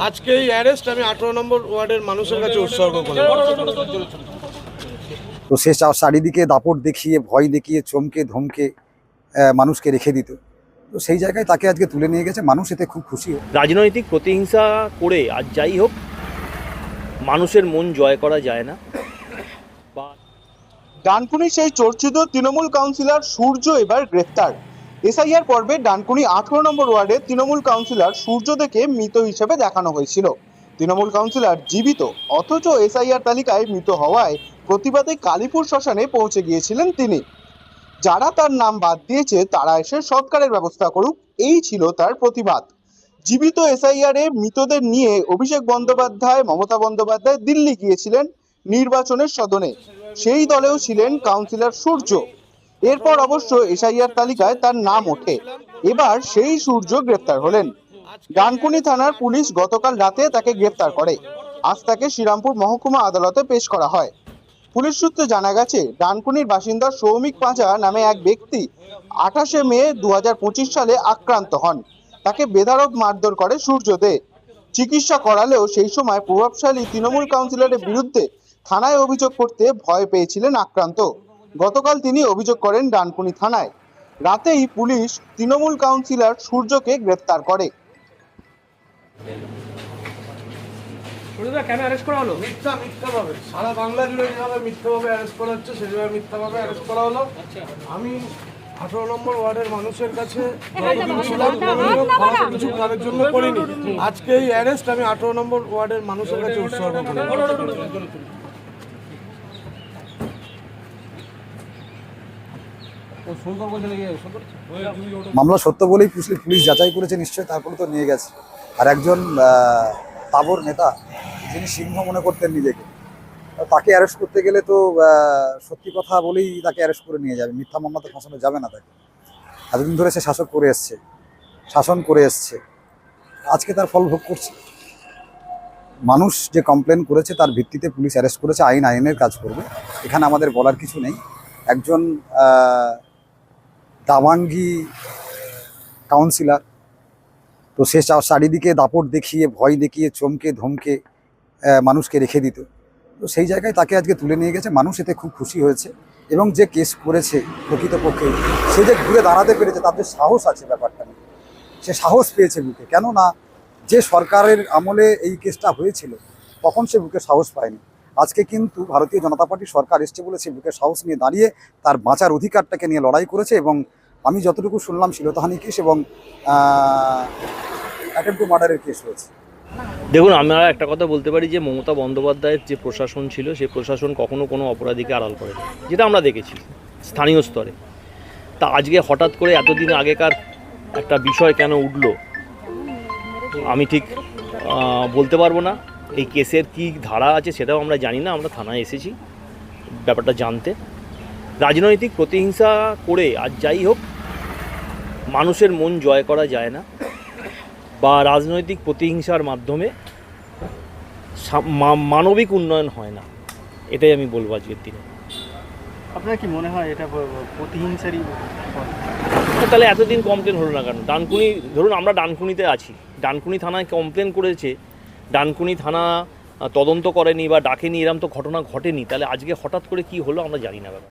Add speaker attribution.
Speaker 1: আজকে এই অ্যারেস্ট আমি 18 নম্বর ওয়ার্ডের মানুষের কাছে উৎসর্গ করি।
Speaker 2: তো সে চারিদিকে দাপট দেখিয়ে, ভয় দেখিয়ে, চমকে ধমকে মানুষকে রেখে দিত। তো সেই জায়গায় তাকে আজকে তুলে নিয়ে গেছে, মানুষ এতে খুব খুশি।
Speaker 3: রাজনৈতিক প্রতিহিংসা করে আজ যাই হোক মানুষের মন জয় করা যায় না।
Speaker 4: ডানকুনি সেই চর্চিত তৃণমূল কাউন্সিলর সূর্য এবার গ্রেফতার। এসআইআর পর্বে ডানকুনি 18 নম্বর ওয়ার্ডে তৃণমূল কাউন্সিলর সূর্যদেকে মৃত হিসেবে দেখানো হয়েছিল। তৃণমূল কাউন্সিলর জীবিত, অথচ এসআইআর তালিকায় মৃত হওয়ায় প্রতিবাদে কালীপুর শ্মশানে পৌঁছে গিয়েছিলেন তিনি। যারা তার নাম বাদ দিয়েছে তারা এসে সৎকারের ব্যবস্থা করুক, এই ছিল তার প্রতিবাদ। জীবিত এসআইআর-এ মৃতদের নিয়ে অভিষেক বন্দ্যোপাধ্যায়, মমতা বন্দ্যোপাধ্যায় দিল্লি গিয়েছিলেন নির্বাচনের সদনে। সেই দলেও ছিলেন কাউন্সিলর সূর্য। এরপর অবশ্য এসআইআর তালিকায় তার নাম ওঠে। এবার সেই সূর্য গ্রেফতার হলেন। ডানকুনি থানার পুলিশ গতকাল রাতে তাকে গ্রেফতার করে। আজ তাকে শ্রীরামপুর মহকুমা আদালতে পেশ করা হয়। পুলিশ সূত্রে জানা গেছে, ডানকুনির বাসিন্দা সৌমিক পাঁচা নামে এক ব্যক্তি 28 মে 2025 সালে আক্রান্ত হন। তাকে বেধড়ক মারধর করে সূর্য দে। চিকিৎসা করালেও সেই সময় প্রভাবশালী তৃণমূল কাউন্সিলরের বিরুদ্ধে থানায় অভিযোগ করতে ভয় পেয়েছিলেন আক্রান্ত। গতকাল তিনি অভিযোগ করেন ডানকুনি থানায়। রাতেই পুলিশ তৃণমূল কাউন্সিলর সূর্যকে গ্রেফতার করে।
Speaker 5: কেন অ্যারেস্ট করা হলো?
Speaker 1: মিথ্যাভাবে সারা বাংলা জুড়ে যেভাবে মিথ্যাভাবে অ্যারেস্ট করা হচ্ছে সেভাবে মিথ্যাভাবে অ্যারেস্ট করা হলো। আমি 18 নম্বর ওয়ার্ডের মানুষের কাছে যতদিন ছিলাম খারাপ কিছু কারোর জন্য করিনি। আজকে এই অ্যারেস্ট আমি 18 নম্বর ওয়ার্ডের মানুষের কাছে উৎসর্গ করি।
Speaker 2: মামলা সত্য বলেই পুলিশ যাচাই করেছে নিশ্চয়ই, তারপরে তো নিয়ে গেছে। আর একজন তাবর নেতা, যিনি সিংহ মনে করতেন নিজেকে, তাকে অ্যারেস্ট করতে গেলে তো সত্যি কথা বলেই তাকে অ্যারেস্ট করে নিয়ে যাবে, মিথ্যা মামলাতে ফাঁসানো যাবে না তাকে। এতদিন ধরে সে শাসন করে এসছে, আজকে তার ফল ভোগ করছে। মানুষ যে কমপ্লেন করেছে তার ভিত্তিতে পুলিশ অ্যারেস্ট করেছে, আইনের কাজ করবে, এখানে আমাদের বলার কিছু নেই। একজন দাবাঙ্গি কাউন্সিলর, তো সে চারিদিকে দাপট দেখিয়ে, ভয় দেখিয়ে, চমকে ধমকে মানুষকে রেখে দিত। তো সেই জায়গায় তাকে আজকে তুলে নিয়ে গেছে, মানুষ এতে খুব খুশি হয়েছে। এবং যে কেস করেছে প্রকৃতপক্ষে সে যে ঘুরে দাঁড়াতে পেরেছে, তার যে সাহস আছে ব্যাপারটা নিয়ে, সে সাহস পেয়েছে বুকে। কেননা যে সরকারের আমলে এই কেসটা হয়েছিল তখন সে বুকে সাহস পায়নি। আজকে কিন্তু ভারতীয় জনতা পার্টির সরকার এসছে বলে সে বুকে সাহস নিয়ে দাঁড়িয়ে তার বাঁচার অধিকারটাকে নিয়ে লড়াই করেছে। এবং আমি যতটুকু শুনলাম শ্লীলতাহানি কেস এবং অ্যাটেম্প্ট টু মার্ডারের কেস হয়েছে।
Speaker 3: দেখুন, আমরা একটা কথা বলতে পারি যে মমতা বন্দ্যোপাধ্যায়ের যে প্রশাসন ছিল, সেই প্রশাসন কখনো কোনো অপরাধীকে আড়াল করে, যেটা আমরা দেখেছি স্থানীয় স্তরে। তা আজকে হঠাৎ করে এতদিন আগেকার একটা বিষয় কেন উঠল আমি ঠিক বলতে পারবো না। এই কেসের কী ধারা আছে সেটাও আমরা জানি না। আমরা থানায় এসেছি ব্যাপারটা জানতে। রাজনৈতিক প্রতিহিংসা করে আজ যাই হোক মানুষের মন জয় করা যায় না, বা রাজনৈতিক প্রতিহিংসার মাধ্যমে মানবিক উন্নয়ন হয় না, এটাই আমি বলবো আজকের দিনে।
Speaker 5: আপনার কি মনে হয় এটা প্রতিহিংসারই?
Speaker 3: তাহলে এতদিন কমপ্লেন হলো না কেন? ডানকুনি, ধরুন আমরা ডানকুনিতে আছি, ডানকুনি থানায় কমপ্লেন করেছে, ডানকুনি থানা তদন্ত করেনি বা ডাকেনি, এরম তো ঘটনা ঘটেনি। তাহলে আজকে হঠাৎ করে কি হলো আমরা জানি না।